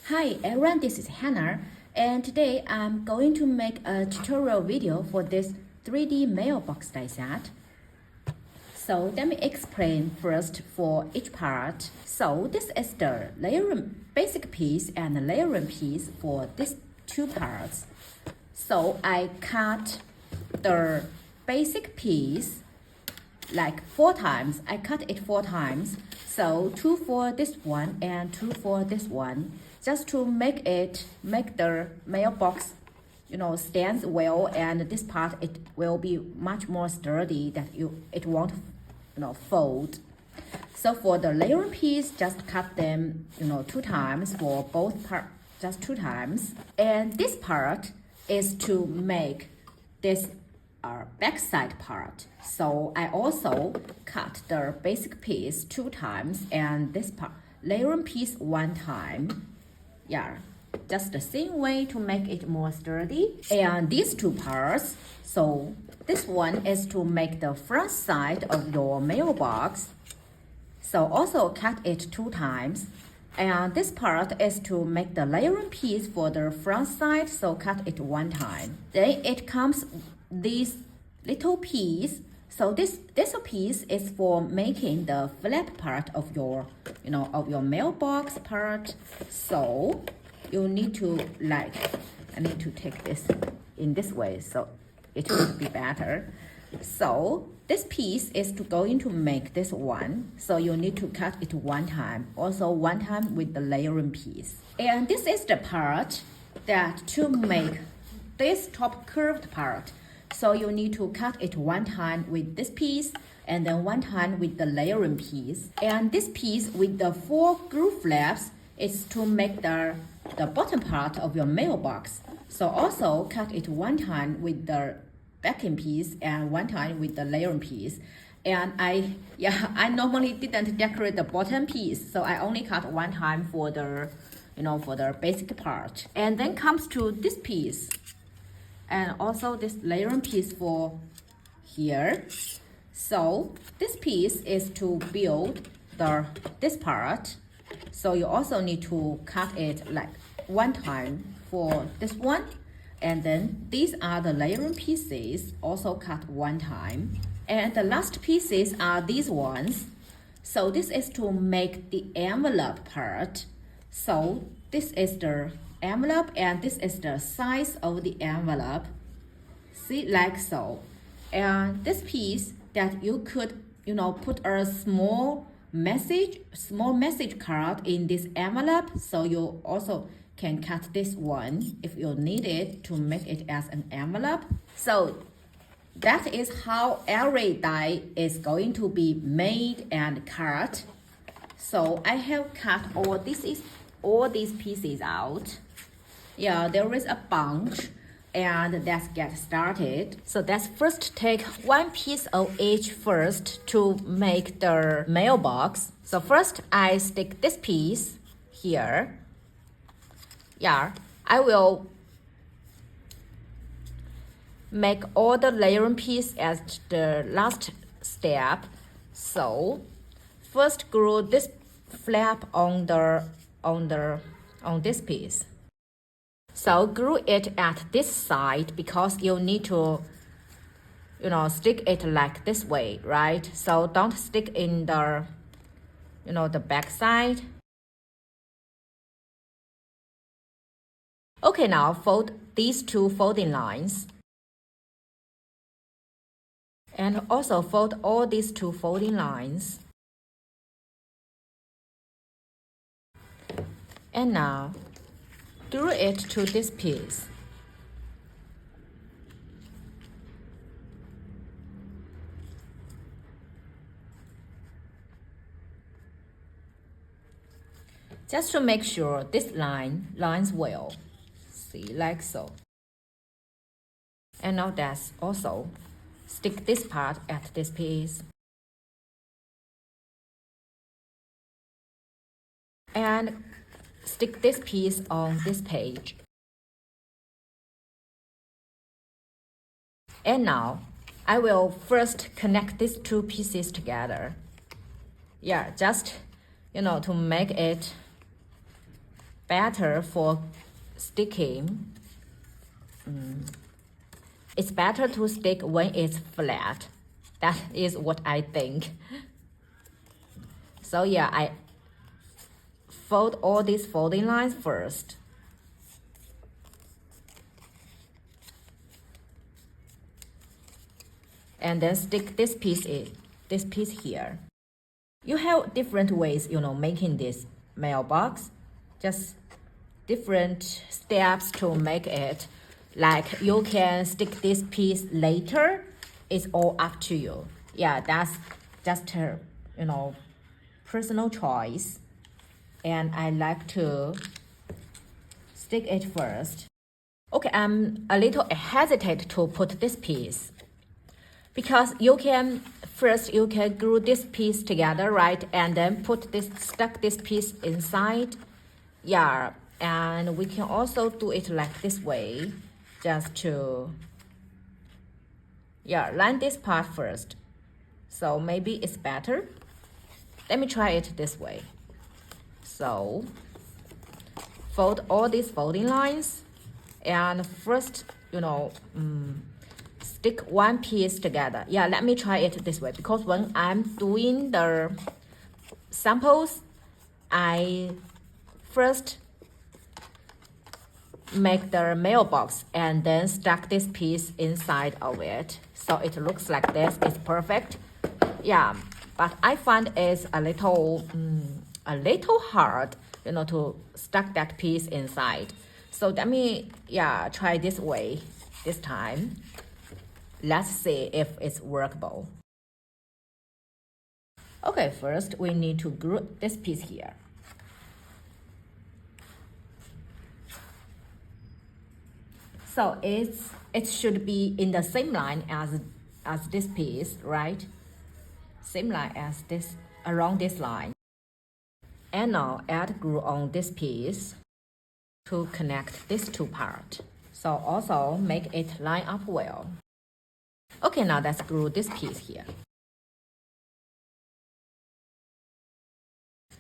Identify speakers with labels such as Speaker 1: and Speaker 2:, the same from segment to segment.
Speaker 1: Hi everyone, this is Hannah, and today I'm going to make a tutorial video for this 3D mailbox die set. So let me explain first for each part. So this is the layering basic piece and the layering piece for these two parts. So I cut the basic piece like 4 times. I cut it 4 times. So 2 for this one and 2 for this one, just to make the mailbox, stands well, and this part it will be much more sturdy that it won't, fold. So for the layering piece, just cut them, 2 times for both parts, just 2 times. And this part is to make this backside part. So I also cut the basic piece 2 times and this part layering piece 1 time. Yeah, just the same way to make it more sturdy. And these 2 parts, so this one is to make the front side of your mailbox. So also cut it 2 times. And this part is to make the layering piece for the front side, so cut it 1 time. Then it comes this little piece. So this piece is for making the flap part of your, of your mailbox part. So you need to I need to take this in this way, so it would be better. So this piece is going to make this one. So you need to cut it 1 time, also 1 time with the layering piece. And this is the part that to make this top curved part. So you need to cut it 1 time with this piece and then 1 time with the layering piece. And this piece with the 4 groove flaps is to make the bottom part of your mailbox. So also cut it 1 time with the backing piece and 1 time with the layering piece. And I normally didn't decorate the bottom piece, so I only cut 1 time for the, for the basic part. And then comes to this piece. And also this layering piece for here. So this piece is to build this part. So you also need to cut it like 1 time for this one. And then these are the layering pieces, also cut 1 time. And the last pieces are these ones. So this is to make the envelope part. So this is the envelope and this is the size of the envelope. See, like so. And this piece that you could, put a small message card in this envelope. So you also can cut this one if you need it to make it as an envelope. So that is how every die is going to be made and cut. So I have cut all these pieces out. Yeah, there is a bunch, and let's get started. So let's first take 1 piece of each first to make the mailbox. So first I stick this piece here. Yeah, I will make all the layering piece as the last step. So first glue this flap on this piece. So glue it at this side because you need to, stick it like this way, right? So don't stick in the, the back side. Okay, now fold these 2 folding lines. And also fold all these 2 folding lines. And now glue it to this piece. Just to make sure this lines well. See, like so. And now that's also stick this part at this piece. And stick this piece on this page. And now I will first connect these 2 pieces together. Yeah, just, to make it better for sticking. It's better to stick when it's flat. That is what I think. So yeah, I fold all these folding lines first. And then stick this piece here. You have different ways, making this mailbox. Just different steps to make it. Like you can stick this piece later. It's all up to you. Yeah, that's just a, personal choice. And I like to stick it first. Okay, I'm a little hesitant to put this piece because you can glue this piece together, right? And then stuck this piece inside. Yeah, and we can also do it like this way, just to, line this part first. So maybe it's better. Let me try it this way. So fold all these folding lines and first, stick one piece together. Yeah, let me try it this way because when I'm doing the samples, I first make the mailbox and then stuck this piece inside of it. So it looks like this. It's perfect. Yeah, but I find it's a little hard, to stuck that piece inside. So let me, try this way this time. Let's see if it's workable. Okay, first we need to glue this piece here. So it should be in the same line as this piece, right? Same line as this, around this line. And now add glue on this piece to connect these two parts. So also make it line up well. Okay, now let's glue this piece here.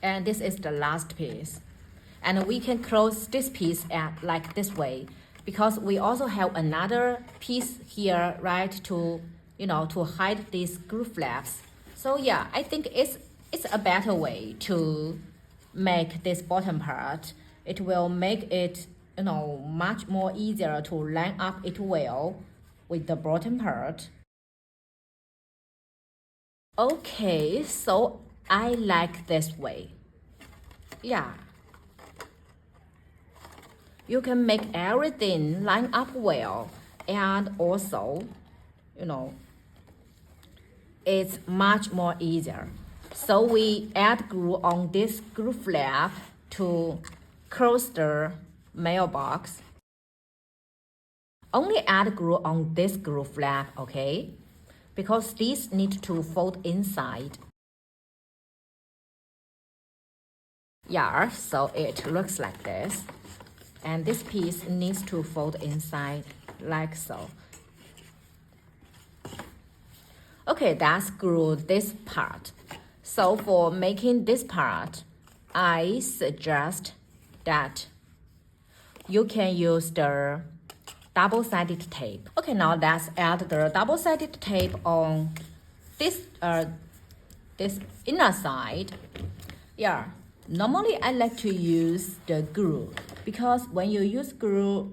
Speaker 1: And this is the last piece. And we can close this piece like this way because we also have another piece here, right, to hide these screw flaps. So yeah, I think it's a better way to make this bottom part. It will make it much more easier to line up it well with the bottom part. Okay, so I like this way. Yeah. You can make everything line up well, and also, it's much more easier. So we add glue on this screw flap to close the mailbox. Only add glue on this screw flap, okay? Because these need to fold inside. Yeah, so it looks like this. And this piece needs to fold inside like so. Okay, that's glue this part. So for making this part, I suggest that you can use the double-sided tape. Okay, now let's add the double-sided tape on this inner side. Yeah, normally I like to use the glue because when you use glue,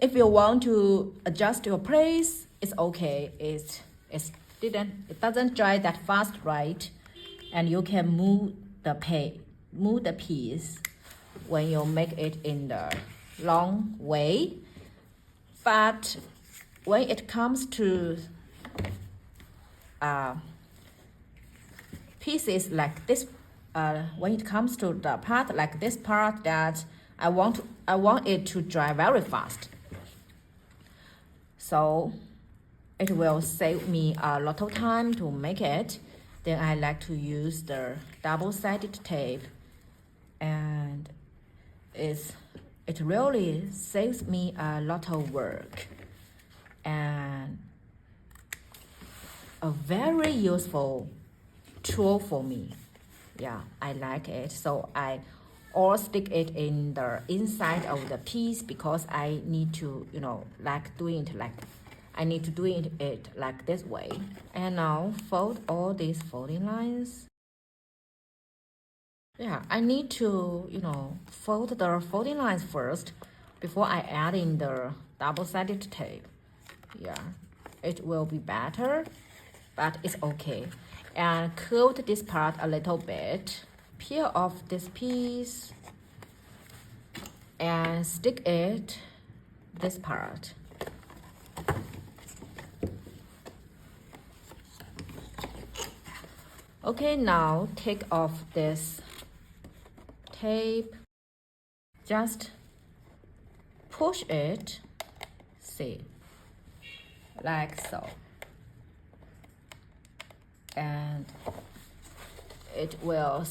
Speaker 1: if you want to adjust your place, it's okay. It doesn't dry that fast, right? And you can move the piece when you make it in the long way. But when it comes to pieces like this, when it comes to the part like this part that I want it to dry very fast. So it will save me a lot of time to make it. Then I like to use the double-sided tape, and it really saves me a lot of work and a very useful tool for me. Yeah, I like it. So I or stick it in the inside of the piece, because I need to, like doing it like, I need to do it like this way. And now fold all these folding lines. Yeah, I need to, fold the folding lines first before I add in the double-sided tape. Yeah, it will be better, but it's okay. And curve this part a little bit. Peel off this piece and stick it this part. Okay, now take off this tape. Just push it, see, like so. And it will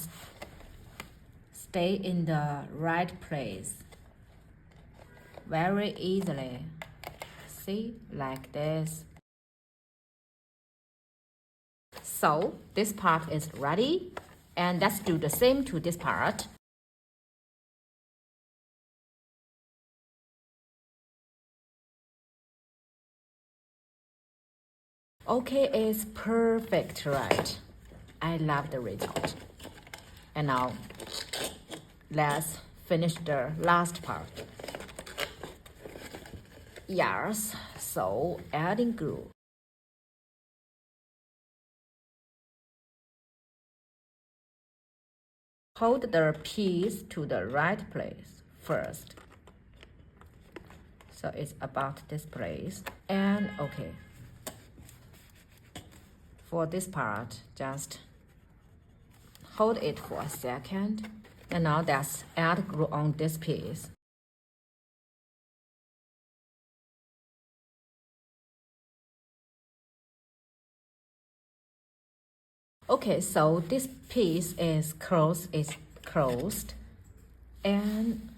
Speaker 1: stay in the right place very easily. See, like this. So this part is ready, and let's do the same to this part. Okay, it's perfect, right? I love the result. And now let's finish the last part. Yes, so adding glue. Hold the piece to the right place first. So it's about this place. And okay, for this part, just hold it for a second. And now let's add glue on this piece. Okay, so this piece is closed. And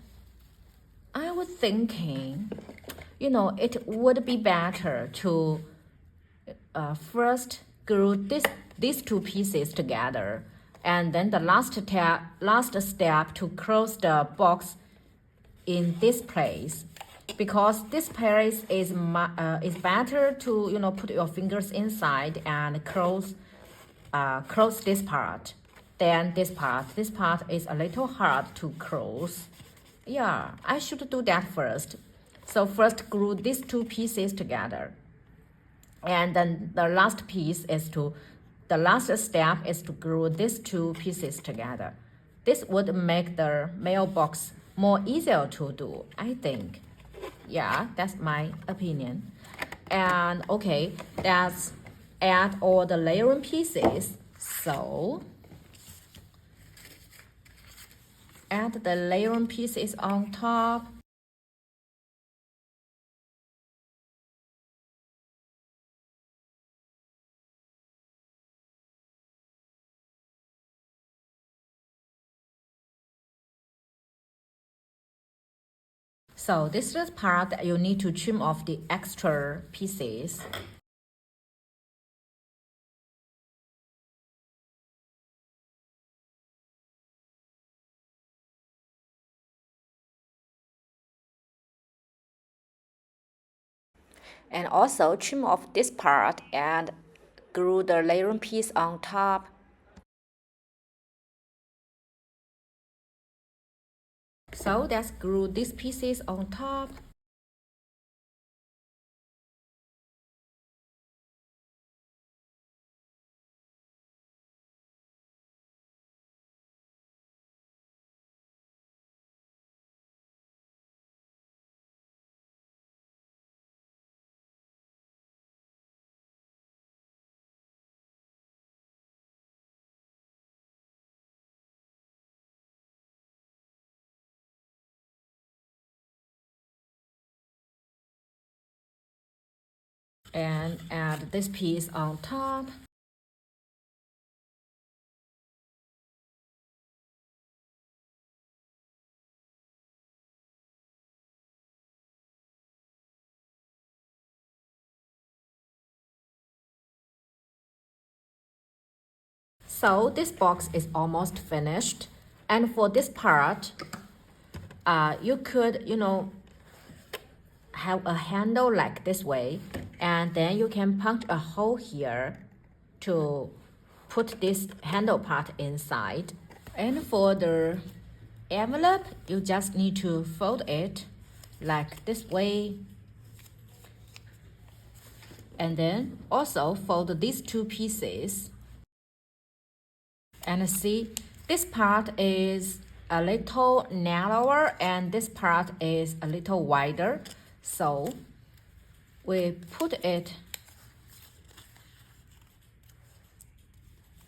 Speaker 1: I was thinking, it would be better to first glue these two pieces together, and then the last step to close the box in this place, because this place is better to put your fingers inside and close this part. Then this part is a little hard to close. Yeah, I should do that first. So first glue these two pieces together. And then the last step is to glue these two pieces together. This would make the mailbox more easier to do, I think. Yeah, that's my opinion. And okay, let's add all the layering pieces. So add the layering pieces on top. So this is the part that you need to trim off the extra pieces. And also trim off this part and glue the layering piece on top. So let's glue these pieces on top. And add this piece on top. So this box is almost finished. And for this part, you could, have a handle like this way, and then you can punch a hole here to put this handle part inside. And for the envelope, you just need to fold it like this way, and then also fold these two pieces. And see, this part is a little narrower and this part is a little wider, so we put it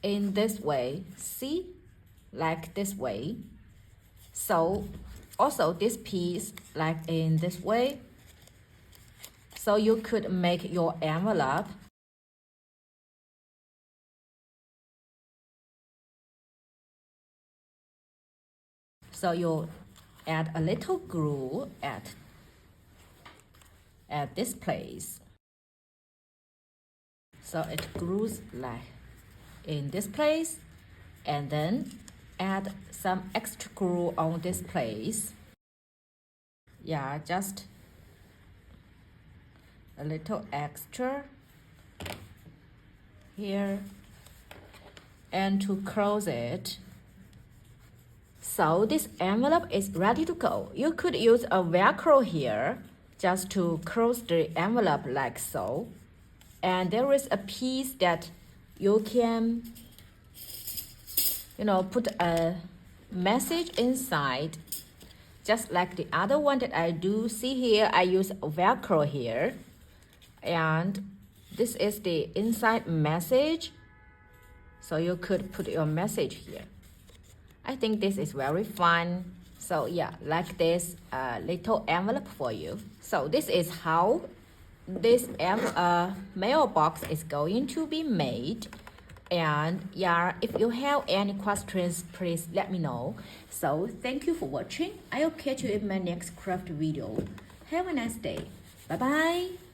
Speaker 1: in this way, see, like this way. So also this piece like in this way, so you could make your envelope. So you add a little glue at this place, so it glues like in this place, and then add some extra glue on this place. Yeah, just a little extra here, and to close it. So this envelope is ready to go. You could use a Velcro here just to close the envelope like so. And there is a piece that you can, put a message inside, just like the other one that I do. See here, I use Velcro here. And this is the inside message. So you could put your message here. I think this is very fun. So yeah, like this little envelope for you. So this is how this mailbox is going to be made. And yeah, if you have any questions, please let me know. So thank you for watching. I'll catch you in my next craft video. Have a nice day. Bye bye.